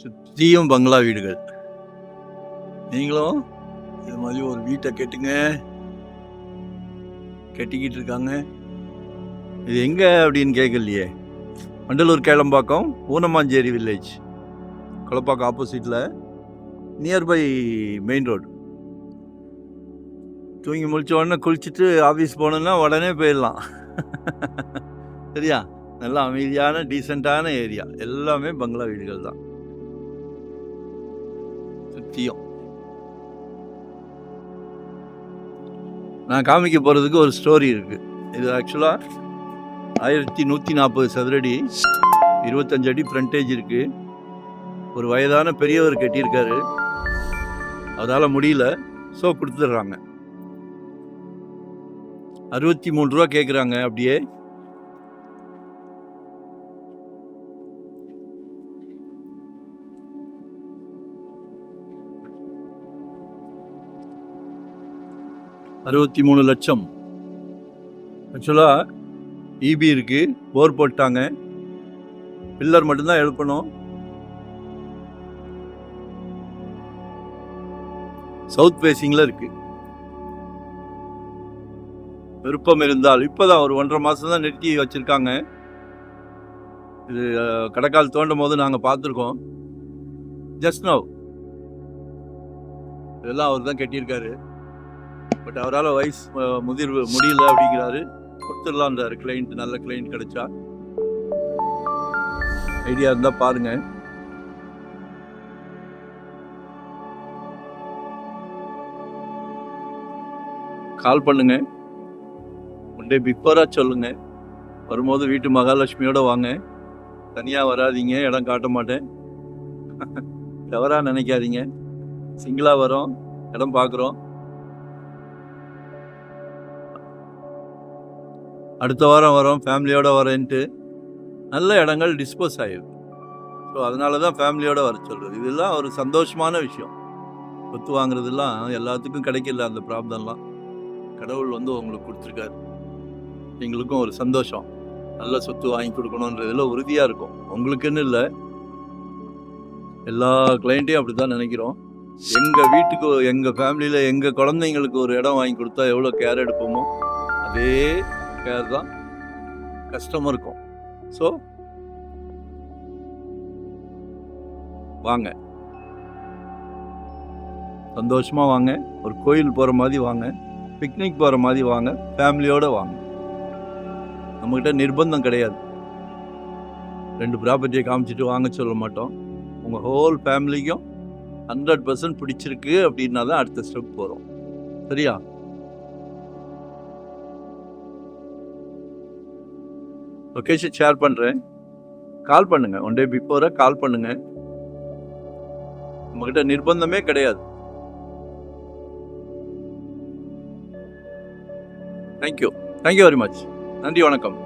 சுற்றியும் பங்களா வீடுகள். நீங்களும் இது மாதிரி ஒரு வீட்டை கட்டிக்கிட்டு இருக்காங்க. இது எங்க அப்படின்னு கேட்கலையே. வண்டலூர் கேளம்பாக்கம் ஊனமாஞ்சேரி வில்லேஜ், கொளப்பாக்கம் ஆப்போசிட்டில், நியர்பை மெயின் ரோடு. தூங்கி முடிச்ச உடனே குளிச்சுட்டு ஆஃபீஸ் போனோன்னா உடனே போயிடலாம். சரியா? நல்லா அமைதியான டீசெண்டான ஏரியா. எல்லாமே பங்களா வீடுகள் தான் சுற்றியும். நான் காமிக்க போகிறதுக்கு ஒரு ஸ்டோரி இருக்குது. இது ஆக்சுவலாக 1140 சதுரடி, 25 அடி ஃப்ரண்டேஜ் இருக்குது. ஒரு வயதான பெரியவர் கட்டியிருக்காரு. அதால் முடியல, ஸோ கொடுத்துட்றாங்க. 63 ரூபா கேட்குறாங்க. அப்படியே $63 லட்சம். ஆக்சுவலாக இபி இருக்குது, போர் போட்டாங்க, பில்லர் மட்டும்தான் எழுப்பணும். சவுத் ஃபேஸிங்கில் இருக்குது. விருப்பம் இருந்தால், இப்போதான் ஒரு 1.5 மாதம் தான் நிறுத்தி வச்சுருக்காங்க. இது கடைக்கால் தோண்டும் போது நாங்கள் பார்த்துருக்கோம். ஜஸ்ட் நவ் இதெல்லாம் அவர் தான் கட்டியிருக்காரு. பட் அவரால் வயசு முதிர்வு முடியல அப்படிங்கிறாரு. கொடுத்துடலான்றாரு கிளைண்ட். நல்ல கிளைண்ட் கிடைச்சா, ஐடியா இருந்தால் பாருங்க. கால் பண்ணுங்க. ஒன் டே பிஃபோராக சொல்லுங்க. வரும்போது வீட்டு மகாலட்சுமியோட வாங்க. தனியாக வராதிங்க, இடம் காட்ட மாட்டேன். தவறாக நினைக்காதீங்க. சிங்கிளாக வரோம், இடம் பார்க்குறோம். அடுத்த வாரம் வரோம், ஃபேமிலியோடு வரேன்ட்டு நல்ல இடங்கள் டிஸ்போஸ் ஆகிருக்கு. ஸோ அதனால தான் ஃபேமிலியோடு வர சொல்கிறது. இதெல்லாம் ஒரு சந்தோஷமான விஷயம். சொத்து வாங்குறதுலாம் எல்லாத்துக்கும் கிடைக்கல. அந்த ப்ராப்ளம்லாம் கடவுள் உங்களுக்கு கொடுத்துருக்காரு. எங்களுக்கும் ஒரு சந்தோஷம். நல்ல சொத்து வாங்கி கொடுக்கணுன்றதுல உறுதியாக இருக்கும். உங்களுக்குன்னு இல்லை, எல்லா கிளைண்ட்டையும் அப்படி தான் நினைக்கிறோம். எங்கள் வீட்டுக்கு, எங்கள் ஃபேமிலியில், எங்கள் குழந்தைங்களுக்கு ஒரு இடம் வாங்கி கொடுத்தா எவ்வளோ கேர் எடுப்போமோ அதே கேர் தான் கஸ்டமருக்கும். ஸோ வாங்க, சந்தோஷமாக வாங்க. ஒரு கோயில் போகிற மாதிரி வாங்க, பிக்னிக் போகிற மாதிரி வாங்க, ஃபேமிலியோடு வாங்க. நம்மக்கிட்ட நிர்பந்தம் கிடையாது. 2 ப்ராப்பர்ட்டியை காமிச்சிட்டு வாங்க சொல்ல மாட்டோம். உங்கள் ஹோல் ஃபேமிலிக்கும் 100% பிடிச்சிருக்கு அப்படின்னா தான் அடுத்த ஸ்டெப் போகிறோம். சரியா? லொக்கேஷன் ஷேர் பண்ணுறேன். கால் பண்ணுங்கள். ஒன் டே பிஃபோராக கால் பண்ணுங்கள். நம்மக்கிட்ட நிர்பந்தமே கிடையாது. Thank you very much. நன்றி, வணக்கம்.